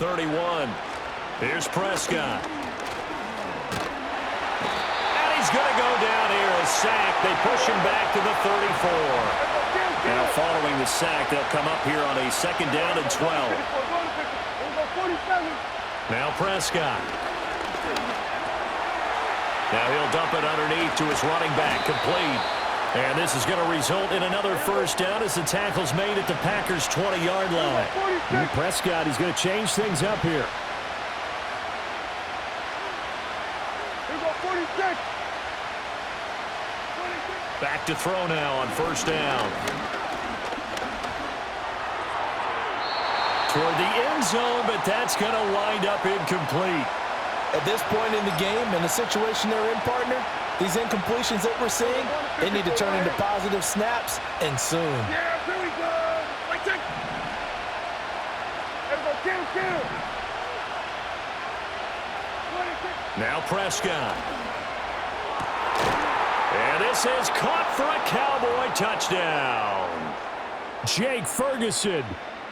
31. Here's Prescott. And he's going to go down here, a sack. They push him back to the 34. Now following the sack, they'll come up here on a 2nd down and 12. Now Prescott. Now he'll dump it underneath to his running back, complete. And this is going to result in another 1st down as the tackle's made at the Packers' 20-yard line. Prescott, he's going to change things up here. Back to throw now on 1st down. Toward the end zone, but that's going to wind up incomplete. At this point in the game, in the situation they're in, partner, these incompletions that we're seeing, they need to turn into positive snaps, and soon. Yeah, here we go. Right check. Kill. Now Prescott. And this is caught for a Cowboy touchdown. Jake Ferguson.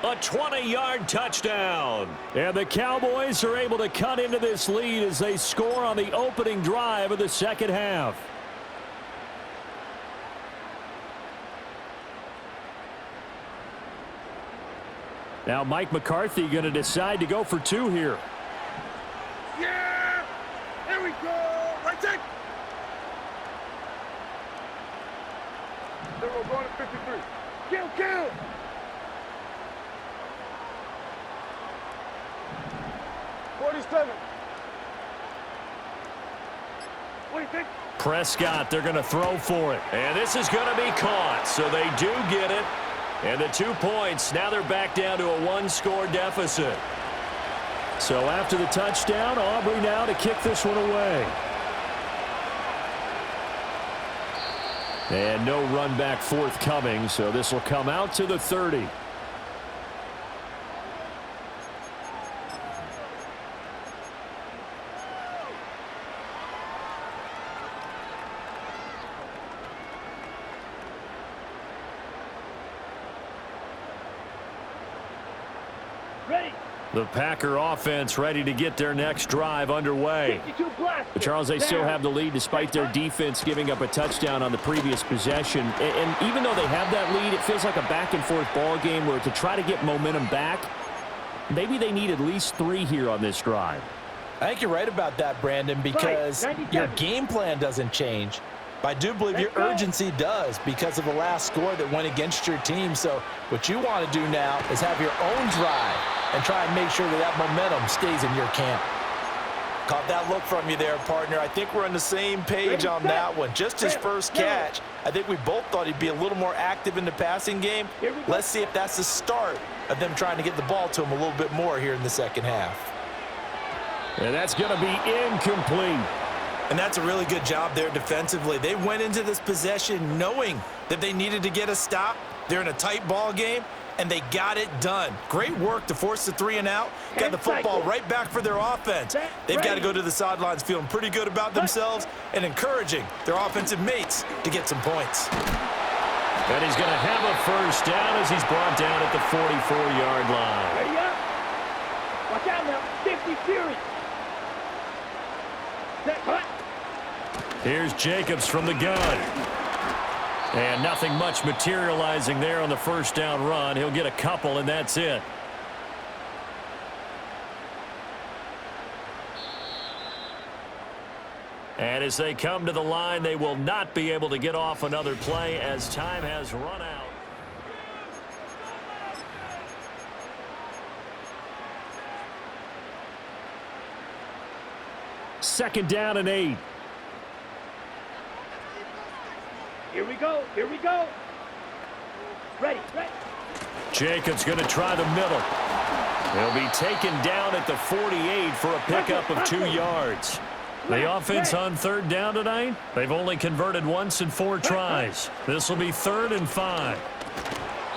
A 20-yard touchdown. And the Cowboys are able to cut into this lead as they score on the opening drive of the 2nd half. Now Mike McCarthy going to decide to go for 2 here. Yeah! Here we go! Right check! Then we're going to 53. Kill! 47. What do you think? Prescott, they're going to throw for it. And this is going to be caught, so they do get it. And the 2 points, now they're back down to a 1-score deficit. So after the touchdown, Aubrey now to kick this one away. And no run back forthcoming, so this will come out to the 30. The Packer offense ready to get their next drive underway. But Charles, they still have the lead despite their defense giving up a touchdown on the previous possession. And even though they have that lead, it feels like a back-and-forth ball game where to try to get momentum back, maybe they need at least 3 here on this drive. I think you're right about that, Brandon, because your game plan doesn't change. But I do believe your urgency does because of the last score that went against your team. So what you want to do now is have your own drive and try and make sure that momentum stays in your camp. Caught that look from you there, partner. I think we're on the same page on that one. Just his first catch, I think we both thought he'd be a little more active in the passing game. Let's see if that's the start of them trying to get the ball to him a little bit more here in the 2nd half. And that's going to be incomplete. And that's a really good job there defensively. They went into this possession knowing that they needed to get a stop. They're in a tight ball game, and they got it done. Great work to force the 3 and out. Got the football right back for their offense. They've got to go to the sidelines feeling pretty good about themselves and encouraging their offensive mates to get some points. And he's going to have a 1st down as he's brought down at the 44-yard line. Ready up. Watch out now. 50 Fury. Set, cut. Here's Jacobs from the gun. And nothing much materializing there on the 1st down run. He'll get a couple, and that's it. And as they come to the line, they will not be able to get off another play as time has run out. Second down and 8. Here we go. Ready. Jacobs going to try the middle. He'll be taken down at the 48 for a pickup of 2 yards. The offense on 3rd down tonight, they've only converted once in 4 tries. This will be 3rd and 5.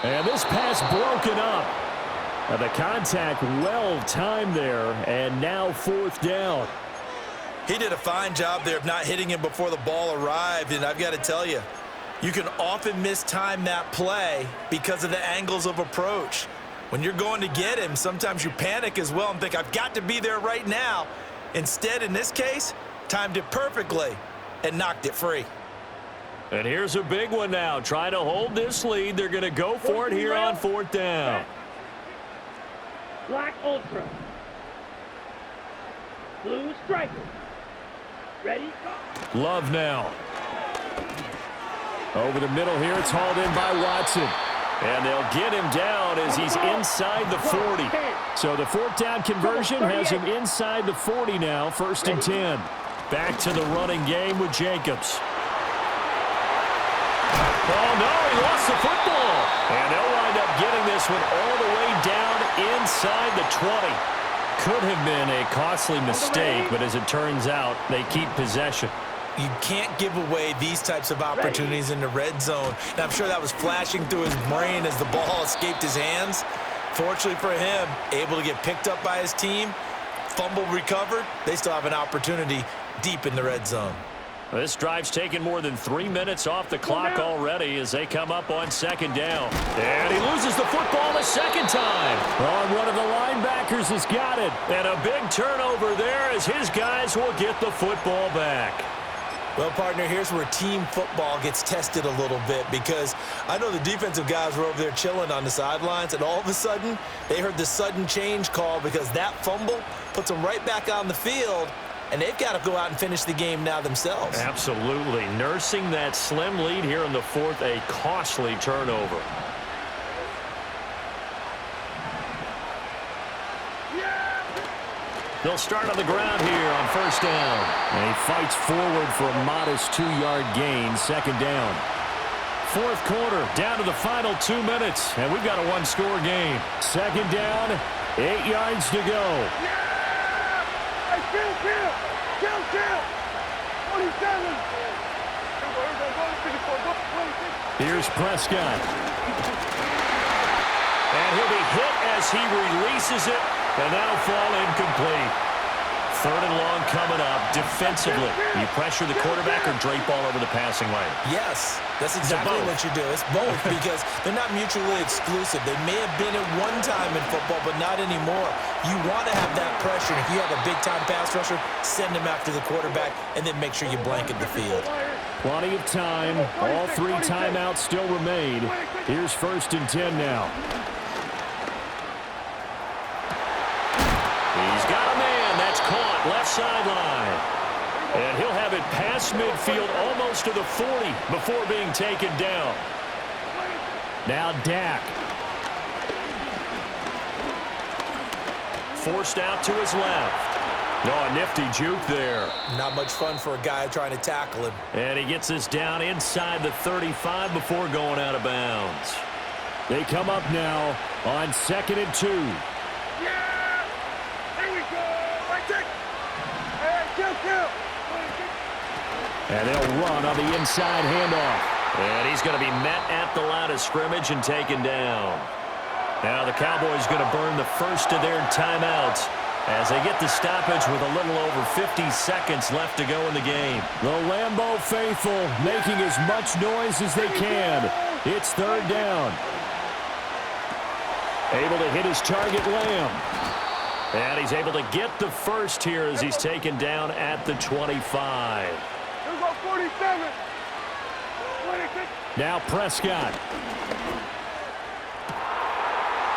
And this pass broken up. The contact well timed there, and now 4th down. He did a fine job there of not hitting him before the ball arrived, and I've got to tell you, you can often mistime that play because of the angles of approach. When you're going to get him, sometimes you panic as well and think, I've got to be there right now. Instead, in this case, timed it perfectly and knocked it free. And here's a big one now. Trying to hold this lead. They're going to go for it here on 4th down. Black Ultra. Blue Striker. Ready? Love now. Over the middle here, it's hauled in by Watson. And they'll get him down as he's inside the 40. So the 4th down conversion has him inside the 40 now, 1st and 10. Back to the running game with Jacobs. Oh, no, he lost the football. And they'll wind up getting this one all the way down inside the 20. Could have been a costly mistake, but as it turns out, they keep possession. You can't give away these types of opportunities in the red zone. And I'm sure that was flashing through his brain as the ball escaped his hands. Fortunately for him, able to get picked up by his team, fumble recovered. They still have an opportunity deep in the red zone. This drive's taken more than 3 minutes off the clock already as they come up on 2nd down. And he loses the football a 2nd time. Oh, one of the linebackers has got it. And a big turnover there as his guys will get the football back. Well, partner, here's where team football gets tested a little bit because I know the defensive guys were over there chilling on the sidelines, and all of a sudden, they heard the sudden change call because that fumble puts them right back on the field, and they've got to go out and finish the game now themselves. Absolutely. Nursing that slim lead here in the 4th, a costly turnover. They'll start on the ground here on 1st down. And he fights forward for a modest 2-yard gain, 2nd down. 4th quarter, down to the final 2 minutes, and we've got a 1-score game. 2nd down, 8 yards to go. Kill! 27! Here's Prescott. And he'll be hit as he releases it, and that'll fall incomplete. 3rd and long coming up. Defensively, you pressure the quarterback or drape all over the passing lane? Yes, that's exactly what you do. It's both because they're not mutually exclusive. They may have been at one time in football, but not anymore. You want to have that pressure. If you have a big-time pass rusher, send him after the quarterback, and then make sure you blanket the field. Plenty of time. All 3 timeouts still remain. Here's 1st and 10 now. He's got a man. That's caught. Left sideline. And he'll have it past midfield almost to the 40 before being taken down. Now Dak. Forced out to his left. Oh, a nifty juke there. Not much fun for a guy trying to tackle him. And he gets this down inside the 35 before going out of bounds. They come up now on 2nd and 2. And they'll run on the inside handoff. And he's going to be met at the line of scrimmage and taken down. Now the Cowboys going to burn the first of their timeouts as they get the stoppage with a little over 50 seconds left to go in the game. The Lambeau faithful making as much noise as they can. It's 3rd down. Able to hit his target, Lamb. And he's able to get the first here as he's taken down at the 25. Here's our 47. 26. Now Prescott.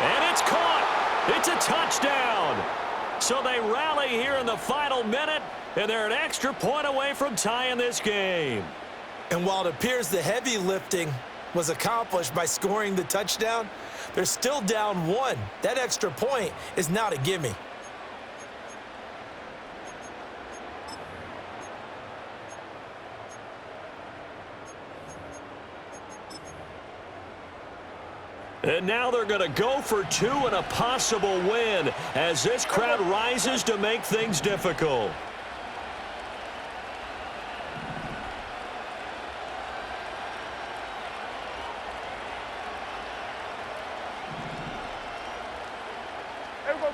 And it's caught. It's a touchdown. So they rally here in the final minute, and they're an extra point away from tying this game. And while it appears the heavy lifting was accomplished by scoring the touchdown, they're still down 1. That extra point is not a gimme. And now they're going to go for 2 and a possible win as this crowd rises to make things difficult.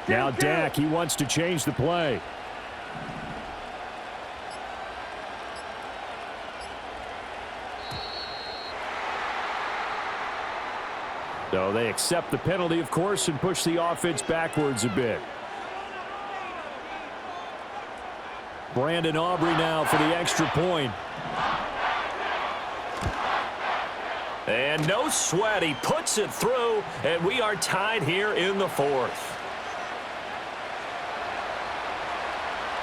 Now Dak, he wants to change the play. So they accept the penalty, of course, and push the offense backwards a bit. Brandon Aubrey now for the extra point. And no sweat. He puts it through, and we are tied here in the fourth.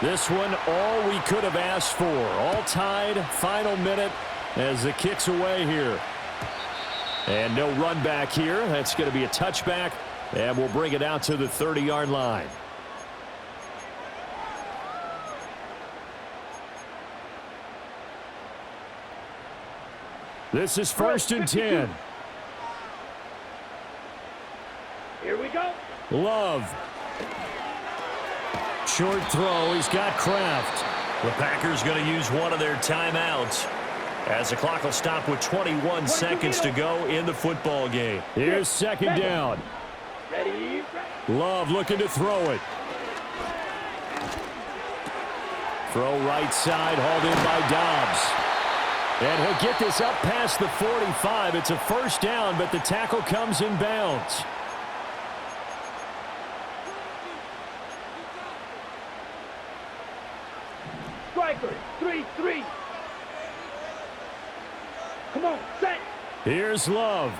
This one, all we could have asked for. All tied, final minute as the kick's away here. And no run back here. That's going to be a touchback, and we'll bring it out to the 30-yard line. This is 1st and 10. Here we go. Love. Short throw. He's got Kraft. The Packers going to use one of their timeouts as the clock will stop with 21 seconds to go in the football game. Here's 2nd down. Ready? Love looking to throw it. Throw right side, hauled in by Dobbs. And he'll get this up past the 45. It's a 1st down, but the tackle comes in bounds. Striker, 3-3. Come on, set. Here's Love.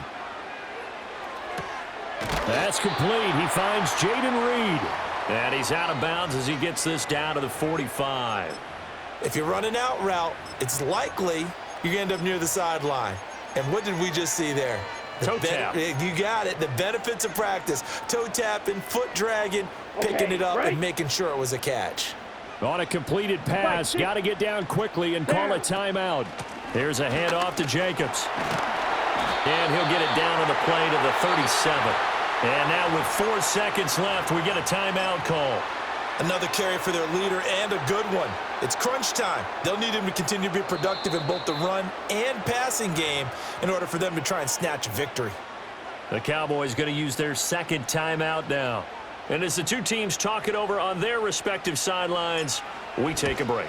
That's complete. He finds Jaden Reed. And he's out of bounds as he gets this down to the 45. If you're running out route, it's likely you're going to end up near the sideline. And what did we just see there? Toe tap. You got it. The benefits of practice. Toe tapping, foot dragging, picking it up, and making sure it was a catch. On a completed pass, got to get down quickly and call a timeout. Here's a handoff to Jacobs. And he'll get it down to the play to the 37. And now with 4 seconds left, we get a timeout call. Another carry for their leader and a good one. It's crunch time. They'll need him to continue to be productive in both the run and passing game in order for them to try and snatch a victory. The Cowboys going to use their 2nd timeout now. And as the two teams talk it over on their respective sidelines, we take a break.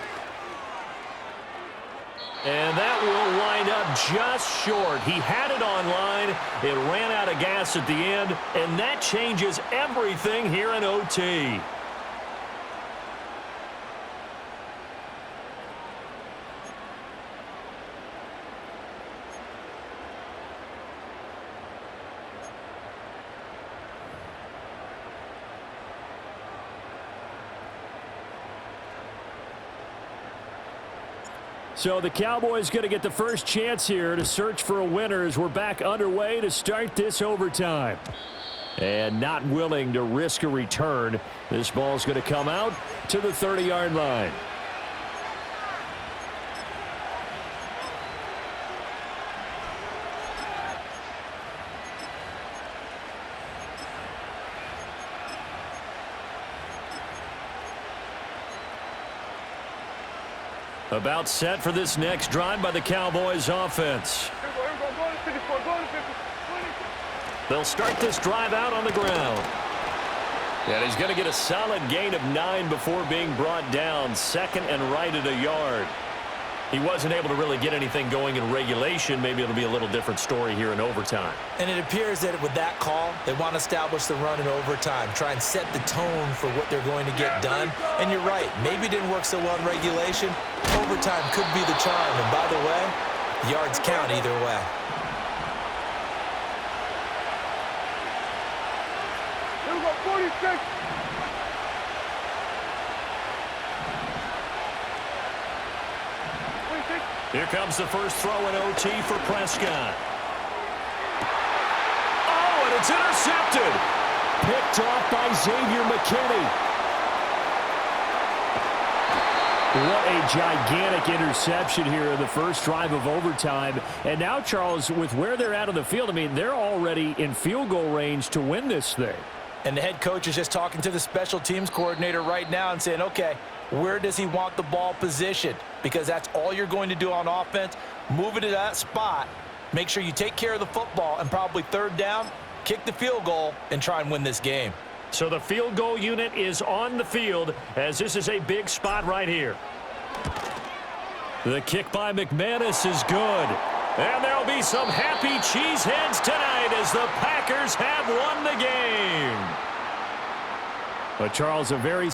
And that will wind up just short. He had it on line. It ran out of gas at the end, and that changes everything here in OT. So the Cowboys going to get the first chance here to search for a winner as we're back underway to start this overtime. And not willing to risk a return. This ball's going to come out to the 30-yard line. About set for this next drive by the Cowboys offense. They'll start this drive out on the ground. And he's going to get a solid gain of 9 before being brought down. 2nd and right at a yard. He wasn't able to really get anything going in regulation. Maybe it'll be a little different story here in overtime. And it appears that with that call, they want to establish the run in overtime, try and set the tone for what they're going to get done. And you're right, maybe it didn't work so well in regulation. Overtime could be the charm. And by the way, yards count either way. Here we go, 46. Here comes the first throw in OT for Prescott. Oh, and it's intercepted. Picked off by Xavier McKinney. What a gigantic interception here in the first drive of overtime. And now, Charles, with where they're at on the field, I mean, they're already in field goal range to win this thing. And the head coach is just talking to the special teams coordinator right now and saying, okay, where does he want the ball positioned? Because that's all you're going to do on offense. Move it to that spot. Make sure you take care of the football, and probably 3rd down, kick the field goal, and try and win this game. So the field goal unit is on the field as this is a big spot right here. The kick by McManus is good. And there'll be some happy cheeseheads tonight as the Packers have won the game. But Charles, a very